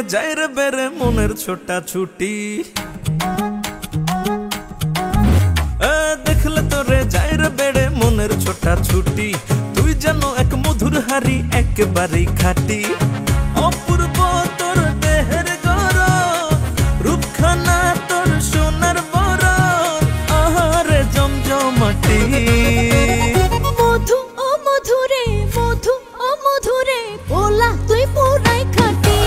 যায় রে বেড়ে মনের ছোটা ছুটি, দেখলে তোরে যায় রে বেড়ে মনের ছোটা ছুটি। তুই যেন এক মধুর হারি একেবারেই খাটি, অপূর্ব তোর দেহের গড়ন, রূপখানা তোর সোনার বরণ, আহারে জমজমাটি। মধু ও মধুরে, মধু ও মধুরে, পোলা তুই পুরাই খাটি।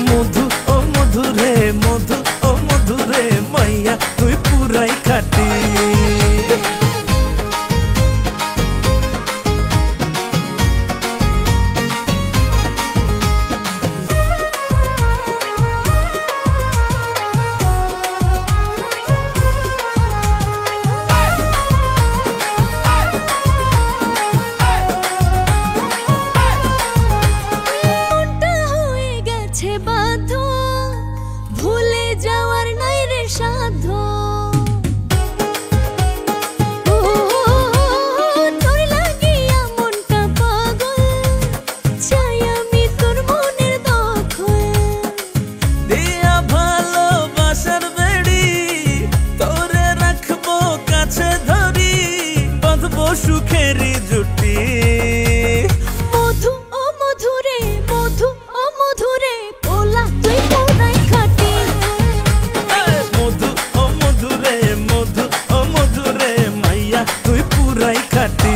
মধু ও মধুরে, মধু ও মধুরে, মাইয়া তুই পুরাই খাটি। বাধ্য ভুলে যাওয়ার নাই রে সাধ্য, তোর লাগিয়া মনটা পাগল, চাই আমি তোর মনের দখল। দিয়া ভালোবাসার বেড়ি তোরে রাখবো কাছে ধরি, বাঁধবো সুখেরই জুটি। মধু ও মধুরে, মধু ও মধুরে, পোলা তুই পুরাই খাটি। মধু ও মধুরে, মধু ও মধুরে, মাইয়া তুই পুরাই খাটি।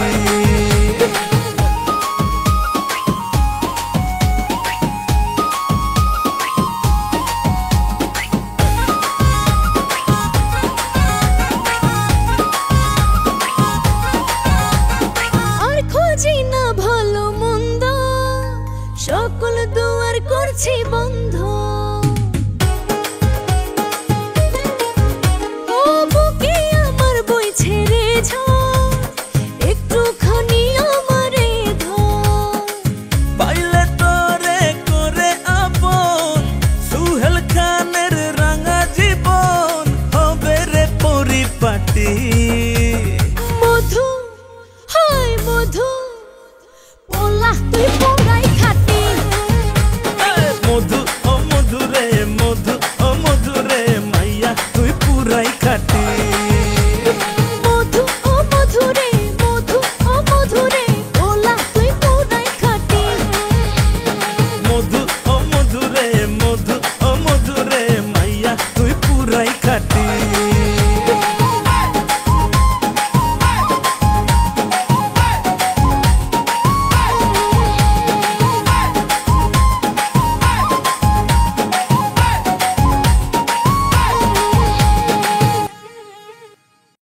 আর খুঁজি না ভালো মন্দ, সকল দুয়ার করছি বন্ধ। ও বুকে আমার বইছে রে ঝড়, একটুখানি আমারে ধর। পাইলে তোরে করে আপন, সুহেল খানের রাঙা জীবন হবে রে পরিপাটি। মধু, হায় মধু।